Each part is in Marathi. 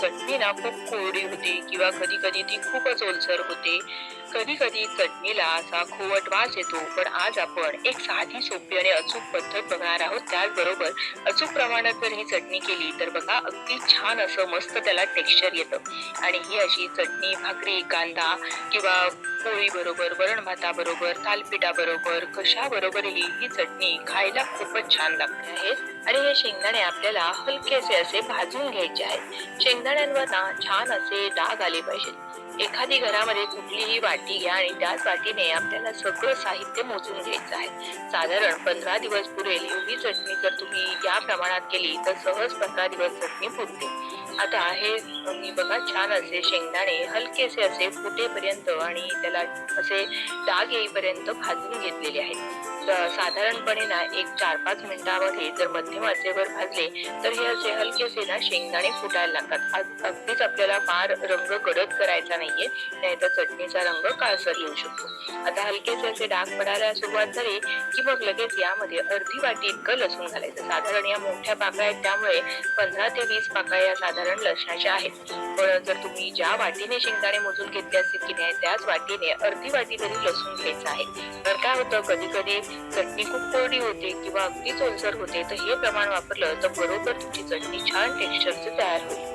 चटणी ना खूप कोरडी होते किंवा कधी कधी ती खूपच ओलसर होते. कधी कधी चटणीला असा खोवट वास येतो. पण आज आपण एक साधी सोपी आणि अचूक पद्धत बघणार आहोत. त्याचबरोबर अचूक प्रमाणात जर ही चटणी केली तर बघा अगदी छान असं मस्त त्याला टेक्स्चर येतं. आणि ही अशी चटणी भाकरी, कांदा किंवा पोळी बरोबर, वरण भाताबरोबर, थालीपीठाबरोबर, कशाबरोबरही ही चटणी खायला खूपच छान लागते आहे. आणि हे शेंगदाणे आपल्याला हलकेसे असे भाजून घ्यायचे आहेत. शेंगदाण्यांवर ना छान असे डाग आले पाहिजेत. एखादी घरामध्ये कुठलीही वाटी घ्या आणि त्याच वाटीने आपल्याला सगळं साहित्य मोजून घ्यायचं आहे. साधारण 15 दिवस पुरेल एवढी चटणी जर तुम्ही या प्रमाणात केली तर सहज 15 दिवस चटणी पुरते. आता हे मी बघा छान असे शेंगदाणे हलकेसे असे फुटेपर्यंत आणि त्याला असे डाग येईपर्यंत भाजून घेतलेले आहेत. साधारणपणे ना एक 4-5 मिनिटामध्ये जर मध्यम आचेवर भाजले तर हे असे हलकेसे ना शेंगदाणे फुटायला लागतात. अगदीच आपल्याला फार रंग गडद करायचा नाहीये, नाहीतर चटणीचा रंग काळसर येऊ शकतो. आता हलकेसे असे डाग पडायला सुरुवात झाली की मग लगेच यामध्ये अर्धी वाटी इतकं लसूण घालायचं. साधारण या मोठ्या पाकळ्या आहेत त्यामुळे 15 ते 20 पाकळ्या या साधारण लसणाच्या आहेत. पण जर तुम्ही ज्या वाटीने शेंगदाणे मोजून घेतले असतील की नाही त्याच वाटीने अर्धी वाटी तरी लसूण घ्यायचं आहे. तर काय होतं कधी कधी चटणी खूप कोरडी होते किंवा अगदीच ओलसर होते, तर हे प्रमाण वापरलं तर बरोबर तुमची चटणी छान टेक्स्चरची तयार होईल.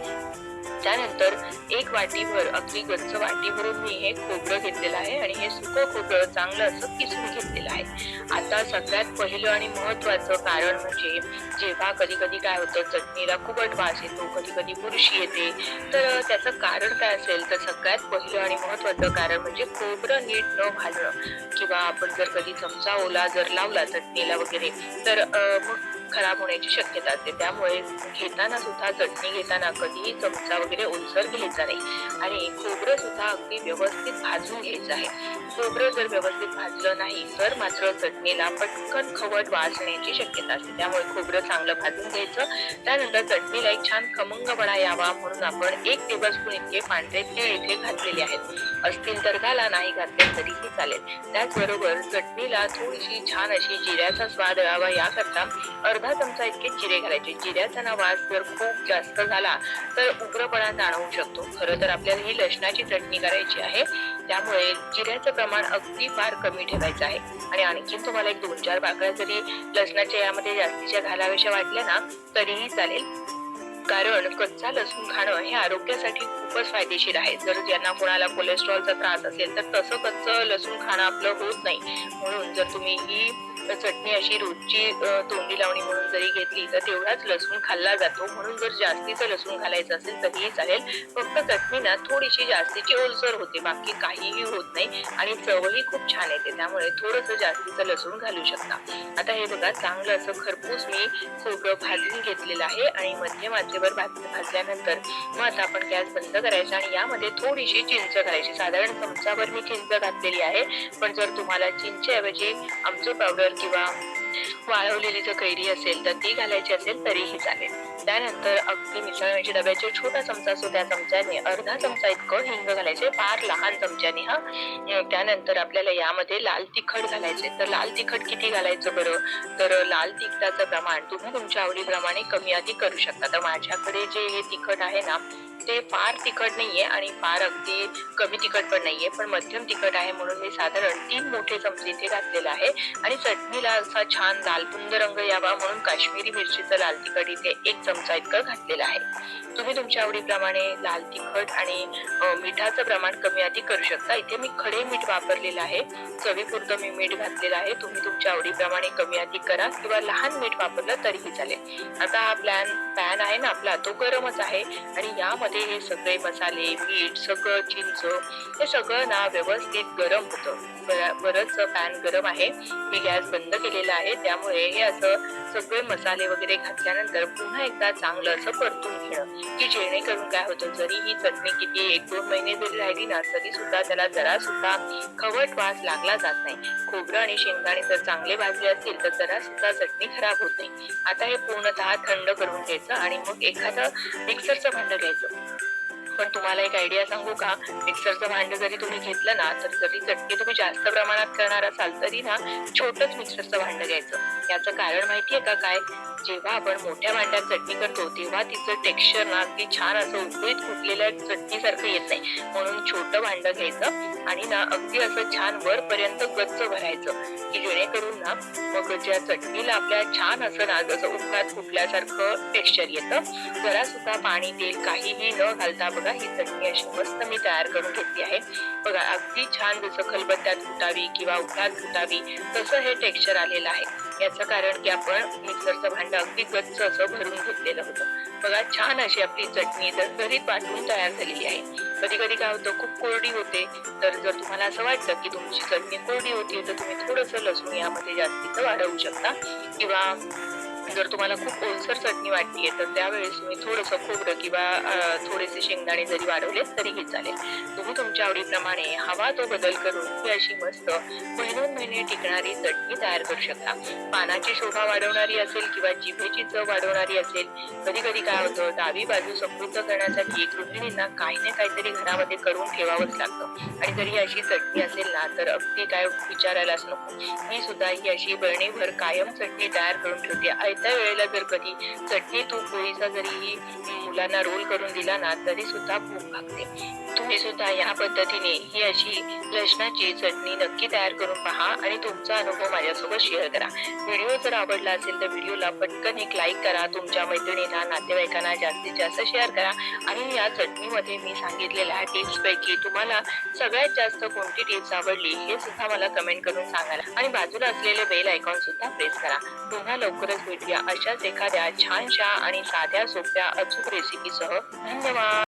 त्यानंतर एक वाटीभर अगदी गच्च वाटी भरून मी हे खोबरं घेतलेलं आहे आणि हे सुकं खोबरं चांगलं असं किसून घेतलेलं आहे. आता सगळ्यात पहिलं आणि महत्वाचं कारण म्हणजे जेव्हा कधी कधी काय होतं चटणीला खूपच वास येतो, कधी कधी बुरशी येते. तर त्याचं कारण काय असेल तर सगळ्यात पहिलं आणि महत्वाचं कारण म्हणजे खोबरं नीट न घालणं किंवा आपण जर कधी चमचा ओला जर लावला चटणीला वगैरे तर मग खराब होण्याची शक्यता असते. त्यामुळे घेताना सुद्धा चटणी घेताना कधीही चमचा वगैरे ओलसर घ्यायचा नाही. आणि खोबरं सुद्धा अगदी व्यवस्थित भाजून घ्यायचं आहे. खोबरं जर व्यवस्थित भाजलं नाही तर मात्र चटणीला पटकन खवट वास येण्याची शक्यता असते. त्यामुळे खोबरं चांगलं भाजून घ्यायचं. त्यानंतर चटणीला एक छान खमंगपणा यावा म्हणून आपण 1 टेबलस्पून इतके पांढरे तीळ इथे घातलेले आहेत. असतील तर घाला, नाही घातले तरीही चालेल. त्याचबरोबर चटणीला थोडीशी छान अशी जिऱ्याचा स्वाद यावा याकरता अर्धा चमचा इतके जिरे घालायचे. जिऱ्याचा ना वास जर खूप जास्त झाला तर उग्रपणा जाणवू शकतो. खरं तर आपल्याला ही लसणाची चटणी करायची आहे त्यामुळे जिऱ्याचं प्रमाण अगदी फार कमी ठेवायचं आहे. आणि आणखीन तुम्हाला एक 2-4 पाकळ्या जरी लसणाच्या यामध्ये जास्तीच्या घालाव्याशा वाटल्या ना तरीही चालेल. कारण कच्चा लसूण खाणं हे आरोग्यासाठी खूपच फायदेशीर आहे. जर ज्यांना कोणाला कोलेस्ट्रॉलचा त्रास असेल तर तसं कच्चं लसूण खाणं आपलं होत नाही. म्हणून जर तुम्ही ही चटणी अशी रोजची तोंडी लावणी म्हणून जरी घेतली तर तेवढाच लसूण खाल्ला जातो. म्हणून जर जास्तीचं लसूण घालायचं असेल तरीही चालेल. फक्त चटणी ना थोडीशी जास्तीची ओलसर होते, बाकी काहीही होत नाही आणि चवही खूप छान येते. त्यामुळे थोडंसं जास्तीचं लसूण घालू शकता. आता हे बघा चांगलं असं खरपूस मी खोबरं भाजून घेतलेलं आहे आणि मध्यम आचेवर भाजल्यानंतर मग आता आपण गॅस बंद करायचा आणि यामध्ये थोडीशी चिंच घालायची. साधारण चमचाभर मी चिंच घातलेली आहे. पण जर तुम्हाला चिंचेऐवजी आमचूर पावडर किंवा वाळवलेली जर कैरी असेल तर ती घालायची असेल तरीही चालेल. त्यानंतर अगदी मिसळण्याच्या डब्याचा छोटा चमचा असतो त्या चमच्याने अर्धा चमचा इतकं हिंग घालायचे, फार लहान चमच्याने हा. त्यानंतर आपल्याला यामध्ये लाल तिखट घालायचे. तर लाल तिखट किती घालायचं बरं, तर लाल तिखटाचं प्रमाण तुम्ही तुमच्या आवडीप्रमाणे कमी अधिक करू शकता. तर माझ्याकडे जे हे तिखट आहे ना ते फार तिखट नाहीये आणि फार अगदी कमी तिखट पण नाहीये, पण मध्यम तिखट आहे. म्हणून मी साधारण 3 मोठे चमचे इथे घातलेला आहे. आणि चटणीला असा छान लालबुंद रंग यावा म्हणून काश्मीरी मिरचीचं लाल तिखट इथे 1 चमचा इतकं घातलेलं आहे. तुम्ही तुमच्या आवडीप्रमाणे लाल तिखट आणि मिठाचं प्रमाण कमी अधिक करू शकता. इथे मी खडे मीठ वापरलेलं आहे. चवीपुरतं मी मीठ घातलेलं आहे. तुम्ही तुमच्या आवडीप्रमाणे कमी अधिक करा किंवा लहान मीठ वापरलं तरीही चालेल. आता हा पॅन आहे ना आपला तो गरमच आहे आणि यामध्ये हे सगळे मसाले, मीठ, सगळं चिंच हे सगळं ना व्यवस्थित गरम होतं. बरंच पॅन गरम आहे. मी गॅस बंद केलेला आहे. त्यामुळे हे असं सगळे मसाले वगैरे घातल्यानंतर पुन्हा एकदा चांगलं असं परतून घेणं की जेणेकरून काय होतं जरी ही चटणी किती 1-2 महिने जरी राहिली ना तरी सुद्धा त्याला जरा सुद्धा खवट वास लागला जात नाही. खोबरं आणि शेंगदाणे जर चांगले भाजले असतील तर जरा सुद्धा चटणी खराब होत नाही. आता हे पूर्णतः थंड करून घ्यायचं आणि मग एखादं मिक्सरचं भांडं घ्यायचं. पण तुम्हाला एक आयडिया सांगू का, मिक्सरचं भांडं जरी तुम्ही घेतलं ना तर जरी चटणी तुम्ही जास्त प्रमाणात करणार असाल तरी ना छोटंच मिक्सरचं भांडं घ्यायचं. याचं कारण माहितीये का काय? जेव्हा आपण मोठ्या भांड्यात चटणी करतो तेव्हा तिचं टेक्स्चर ना अगदी छान असं उकळीत फुटलेल्या चटणीसारखं येत नाही. म्हणून छोटं भांडं घ्यायचं आणि ना अगदी असं छान वरपर्यंत गच्च भरायचं, की जेणेकरून ना मग ज्या चटणीला आपल्या छान असं ना जसं उकळात फुटल्यासारखं टेक्स्चर येतं. जरा सुद्धा पाणी, तेल काहीही न घालता बघा ही चटणी अशी मस्त मी तयार करून घेतली आहे. बघा अगदी छान जसं खलबत्त्यात फुटावी किंवा उकळात फुटावी तसं हे टेक्स्चर आलेलं आहे. याचं कारण की आपण मिक्सरचं भांडं अगदी गच्च असं भरून घेतलेलं होतं. बघा छान अशी आपली चटणी दरदरीत वाटून तयार झालेली आहे. कधी-कधी काय होतं खूप कोरडी होते. तर जर तुम्हाला असं वाटतं की तुमची चटणी कोरडी होतीये तर तुम्ही थोडंसं लसूण यामध्ये जास्तीचं वाढवू शकता किंवा जर तुम्हाला खूप ओलसर चटणी वाटतेय तर त्यावेळेस तुम्ही थोडंसं खोबरं किंवा थोडेसे शेंगदाणे जरी वाढवले तरीही चालेल. तुम्ही तुमच्या आवडीप्रमाणे हवा तो बदल करून ही अशी मस्त महिनोन-महिने टिकणारी चटणी तयार करू शकता. पानाची शोभा वाढवणारी असेल किंवा जिभेची चव वाढवणारी असेल. कधी-कधी काय होतं डावी बाजू समृद्ध करण्यासाठी गृहिणींना काही ना काहीतरी घरामध्ये करून ठेवावंच लागतं आणि जर ही अशी चटणी असेल ना तर अगदी काय विचारायलाच नको. मी सुद्धा ही अशी बरणीभर कायम चटणी तयार करून ठेवते. आयत्या वेळेला जर कधी चटणी तूप पोळीचा जरी मुलांना रोल करून दिला ना तरी सुद्धा भूक भागते. तुम्ही सुद्धा या पद्धतीने ही अशी लसणाची चटणी नक्की तयार करून पहा आणि तुमचा अनुभव माझ्यासोबत शेअर करा. व्हिडिओ जर आवडला असेल तर व्हिडिओला पटकन एक लाईक करा. तुमच्या मैत्रिणींना, नातेवाईकांना जास्तीत जास्त शेअर करा आणि या चटणीमध्ये मी सांगितलेल्या टिप्स पैकी तुम्हाला सगळ्यात जास्त कोणती टिप्स आवडली हे सुद्धा मला कमेंट करून सांगा आणि बाजूला असलेले बेल आयकॉन सुद्धा प्रेस करा. पुन्हा लवकरच भेटूया अशाच एखाद्या छानशा आणि साध्या सोप्या अचूक रेसिपीसह. धन्यवाद.